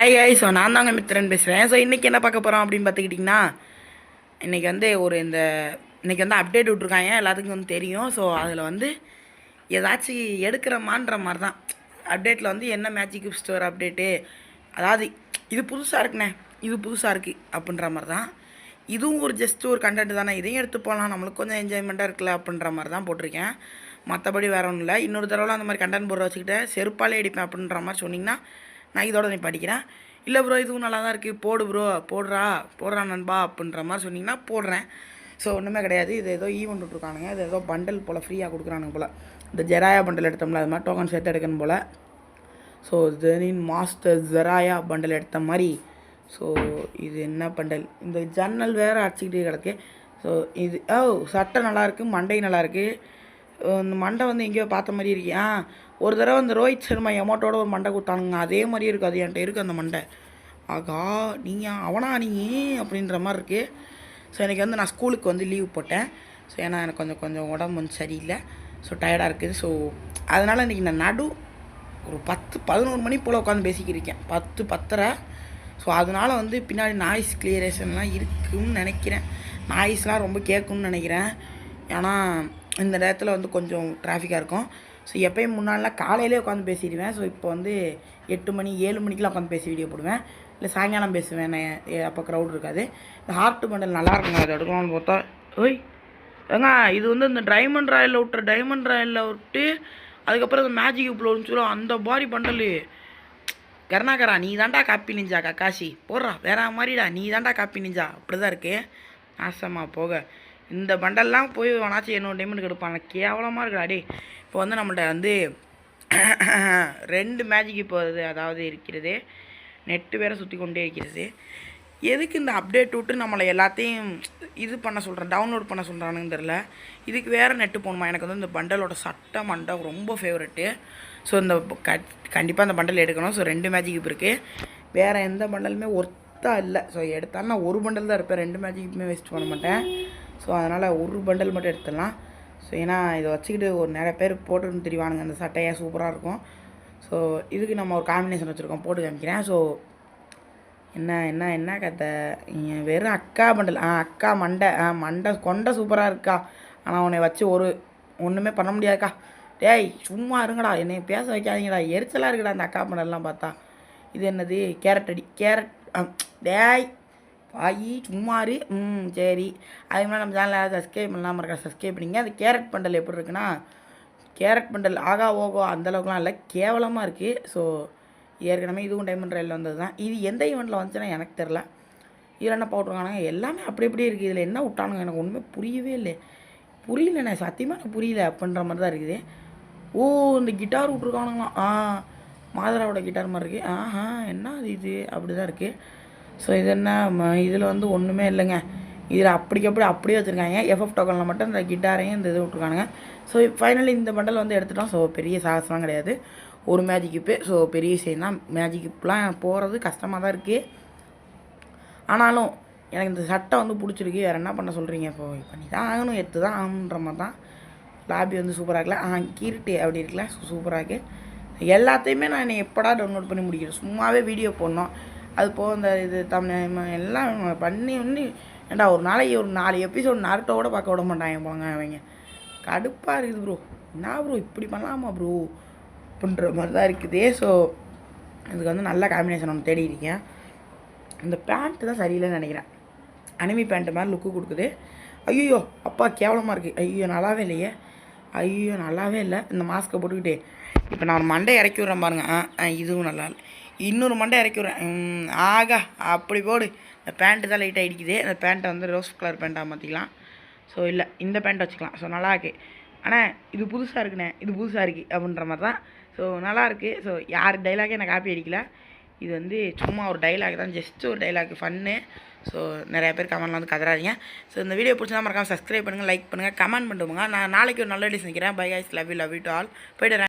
Hi hi. So நான் தாங்க மித்திரன் பேசுகிறேன். ஸோ இன்றைக்கி என்ன பார்க்க போகிறோம் அப்படின்னு பார்த்துக்கிட்டிங்கன்னா, இன்றைக்கி வந்து இன்றைக்கி வந்து அப்டேட் விட்ருக்காங்க, எல்லாத்துக்கும் வந்து தெரியும். ஸோ அதில் வந்து ஏதாச்சும் எடுக்கிறமான்ற மாதிரி தான் அப்டேட்டில் வந்து என்ன மேஜிக் ஸ்டோர் அப்டேட்டு, அதாவது இது புதுசாக இருக்குண்ணே, இது புதுசாக இருக்குது அப்படின்ற மாதிரி தான். இதுவும் ஒரு ஒரு கண்டென்ட் தானே, இதையும் எடுத்து போகலாம், நம்மளுக்கு கொஞ்சம் என்ஜாய்மெண்ட்டாக இருக்குல்ல அப்படின்ற மாதிரி தான் போட்டிருக்கேன். மற்றபடி வேறு ஒன்றும் இல்லை. இன்னொரு தடவை அந்த மாதிரி கண்டென்ட் போடுற வச்சுக்கிட்டு செருப்பாலே அடிப்பேன் அப்படின்ற மாதிரி சொன்னிங்கன்னா நான் இதோட நீ படிக்கிறேன். இல்லை ப்ரோ இதுவும் நல்லா தான் இருக்குது, போடு ப்ரோ, போடுறா நண்பா அப்படின்ற மாதிரி சொன்னிங்கன்னா போடுறேன். ஸோ ஒன்றுமே கிடையாது. இது ஏதோ ஈவெண்ட் விட்ருக்கானுங்க, இது ஏதோ பண்டல் போல் ஃப்ரீயாக கொடுக்குறானுங்க போல். இந்த ஜெராயா பண்டல் எடுத்தோம்ல, அது மாதிரி டோக்கன் சேர்த்து எடுக்கணும் போல். ஸோ ஜெனின் மாஸ்டர் ஜெராயா பண்டல் எடுத்த மாதிரி. ஸோ இது என்ன பண்டல், இந்த ஜன்னல் வேறு அடிச்சுக்கிட்டே கிடக்கு. ஸோ இது சட்டை நல்லாயிருக்கு, மண்டை நல்லாயிருக்கு. இந்த மண்டை வந்து எங்கேயோ பார்த்த மாதிரி இருக்கு. ஒரு தடவை அந்த ரோஹித் சர்மா எமௌண்ட்டோட ஒரு மண்டை கொடுத்தானுங்க, அதே மாதிரி இருக்குது. அது என்கிட்ட இருக்குது அந்த மண்டை. ஆகா நீங்கள் அவனா நீ அப்படின்ற மாதிரி இருக்குது. ஸோ எனக்கு வந்து நான் ஸ்கூலுக்கு வந்து லீவ் போட்டேன். ஸோ ஏன்னா எனக்கு கொஞ்சம் உடம்பு வந்து சரியில்லை. ஸோ டயர்டாக இருக்குது. ஸோ அதனால் இன்றைக்கி நான் ஒரு 10-11 மணி போல் உட்காந்து பேசிக்கிருக்கேன், 10-10:30. ஸோ அதனால் வந்து பின்னாடி நாய்ஸ் கிளியரேஷன்லாம் இருக்குதுன்னு நினைக்கிறேன். நாய்ஸ்லாம் ரொம்ப கேட்கும்னு நினைக்கிறேன். ஏன்னா இந்த நேரத்தில் வந்து கொஞ்சம் டிராஃபிக்காக இருக்கும். ஸோ எப்போயும் முன்னாடிலாம் காலையிலே உட்காந்து பேசிடுவேன். ஸோ இப்போ வந்து 8 மணி 7 மணிக்கெலாம் உட்காந்து பேசி வீடியோ போடுவேன், இல்லை சாயங்காலம் பேசுவேன். அப்போ க்ரௌட் இருக்காது. இந்த ஹார்ட் பண்டல் நல்லா இருக்குங்க, அது எடுக்கலாம்னு பார்த்தா ஏங்க இது வந்து இந்த டைமண்ட் ராயலில் விட்டு அதுக்கப்புறம் இந்த மேஜிக் ப்ளோன்னு சொல்லுவோம், அந்த மாதிரி பண்டல். கருணாகரா நீ தாண்டா காப்பி நிஞ்சா, கக்காஷி போடுறா வேற மாதிரிடா, நீ தாண்டா காப்பி நிஞ்சா, அப்படி தான் இருக்குது. நாசமாக போக இந்த பண்டல்லாம் போய் வேணாச்சும் என்னோட டைமண்ட் எடுப்பாங்க, கேவலமாக இருக்குடா டே. இப்போ வந்து நம்மள்ட்ட வந்து 2 மேஜிக் இப்போ அதாவது இருக்கிறது, நெட்டு வேறு சுற்றி கொண்டே இருக்கிறது. எதுக்கு இந்த அப்டேட் விட்டு நம்மளை எல்லாத்தையும் இது பண்ண சொல்கிறேன், டவுன்லோட் பண்ண சொல்கிறானுன்னு தெரில. இதுக்கு வேறு நெட்டு போகணுமா? எனக்கு வந்து இந்த பண்டலோட சட்டை மண்டை ரொம்ப ஃபேவரெட்டு. ஸோ இந்த கண்டிப்பாக அந்த பண்டல் எடுக்கணும். ஸோ 2 மேஜிக் இப்போ இருக்குது, வேறு எந்த பண்டலுமே ஒர்த்தாக இல்லை. ஸோ எடுத்தாலும் நான் ஒரு பண்டல் தான் இருப்பேன், 2 மேஜிக்குமே வேஸ்ட் பண்ண மாட்டேன். ஸோ அதனால் ஒரு பண்டல் மட்டும் எடுத்துடலாம். ஸோ ஏன்னா இதை வச்சுக்கிட்டு ஒரு நிறைய பேர் போட்டுன்னு தெரிவானுங்க, அந்த சட்டையாக சூப்பராக இருக்கும். ஸோ இதுக்கு நம்ம ஒரு காம்பினேஷன் வச்சுருக்கோம், போட்டு காமிக்கிறேன். ஸோ என்ன கதை, வெறும் அக்கா பண்டல். அக்கா மண்டை கொண்டை சூப்பராக இருக்கா. ஆனால் உன்னை வச்சு ஒன்றுமே பண்ண முடியாதுக்கா. டேய் சும்மா இருங்கடா, என்னை பேச வைக்காதீங்கடா, எரிச்சலாக இருக்குடா அந்த அக்கா பண்டல்லாம் பார்த்தா. இது என்னது, கேரட் டேய் பாயி சும்மாரு. சரி, அது மாதிரி நம்ம சேனலில் சப்ஸ்கிரைப் பண்ணாமல் இருக்கா, சப்ஸ்கிரைப் பண்ணிங்க. அது கேரட் பண்டல் எப்படி இருக்குன்னா, கேரட் பண்டல் ஆகா ஓகோ அந்தளவுக்குலாம் இல்லை, கேவலமாக இருக்குது. ஸோ ஏற்கனவே இதுவும் டைமண்ட் ராயலில் வந்தது தான். இது எந்த ஈவெண்ட்டில் வந்துச்சுன்னா எனக்கு தெரில. இதில் என்ன போட்டிருக்கானுங்க, எல்லாமே அப்படி இருக்குது. இதில் என்ன விட்டானுங்க எனக்கு ஒன்றுமே புரியவே இல்லை, புரியலண்ணே, சத்தியமாக எனக்கு புரியல அப்படின்ற மாதிரி தான் இருக்குது. இந்த கிட்டார் விட்ருக்கானுங்களாம், மாதராவோட கிட்டார் மாதிரி இருக்குது. என்ன இது அப்படி தான் இருக்குது. ஸோ இது என்ன, இதில் வந்து ஒன்றுமே இல்லைங்க. இதில் அப்படியே வச்சுருக்காங்க. எஃப்எஃப் டோக்கனில் மட்டும் இந்த கிட்டாரையும் இந்த இது விட்ருக்கானுங்க. ஸோ ஃபைனலி இந்த பண்டல் வந்து எடுத்துட்டோம். ஸோ பெரிய சாகசம்லாம் கிடையாது, ஒரு மேஜிக் இப்போ. ஸோ பெரிய விஷயம் தான், மேஜிக் இப்பெலாம் போகிறது கஷ்டமாக தான் இருக்குது. ஆனாலும் எனக்கு இந்த சட்டை வந்து பிடிச்சிருக்கு. வேறு என்ன பண்ண சொல்கிறீங்க, இப்போ பண்ணி தான் ஆகணும், எடுத்து தான் ஆகணுன்ற மாதிரி தான். லாபி வந்து சூப்பராக இருக்கல, கீர்ட்டு அப்படி இருக்கல, சூப்பராக இருக்குது. எல்லாத்தையுமே நான் எப்படா டவுன்லோட் பண்ணி முடிக்கிறேன், சும்மாவே வீடியோ போடணும். அது போக இந்த இது எல்லாம் பண்ணி ஏன்டா ஒரு நாளைக்கு ஒரு 4 எபிசோட் நருட்டோட பார்க்க விட மாட்டாங்க போங்க அவங்க. கடுப்பாக இருக்குது ப்ரோ, என்ன ப்ரோ இப்படி பண்ணலாமா ப்ரோ அப்படின்ற மாதிரி தான் இருக்குது. ஸோ இதுக்கு வந்து நல்ல காம்பினேஷன் ஒன்று தேடி இருக்கேன். இந்த பேண்ட்டு தான் சரியில்லைன்னு நினைக்கிறேன், அனிமி பேண்ட்டு மாதிரி லுக்கு கொடுக்குது. ஐயோ அப்பா கேவலமாக இருக்குது, நல்லாவே இல்லையே, நல்லாவே இல்லை. இந்த மாஸ்க்கை போட்டுக்கிட்டே இப்போ நான் மண்டை இறக்கி விட்றேன் பாருங்கள். இதுவும் நல்லா இல்லை, இன்னொரு மண்டை இறக்கி விட்றேன். அப்படி போடு. இந்த பேண்ட்டு தான் லைட்டாக அடிக்குது. அந்த பேண்ட்டை வந்து ரோஸ் கலர் பேண்ட்டாக மாற்றிக்கலாம். ஸோ இல்லை இந்த பேண்ட் வச்சுக்கலாம். ஸோ நல்லா இருக்குது. ஆனால் இது புதுசாக இருக்குண்ணே, இது புதுசாக இருக்குது அப்படின்ற மாதிரி தான். ஸோ நல்லாயிருக்கு. ஸோ யார் டைலாகே எனக்கு காப்பி அடிக்கல, இது வந்து சும்மா ஒரு டைலாக் தான், ஜஸ்ட்டு ஒரு டைலாக், ஃபன்னு. ஸோ நிறையா பேர் கமெண்ட்லாம் வந்து கதறாதீங்க. ஸோ இந்த வீடியோ பிடிச்சா மறக்காமல் சப்ஸ்கிரைப் பண்ணுங்கள், லைக் பண்ணுங்கள், கமெண்ட் பண்ணுவோங்க. நான் நாளைக்கு ஒரு நல்ல டேஸ் நிற்கிறேன். Bye guys, love you to all. போய்ட்டு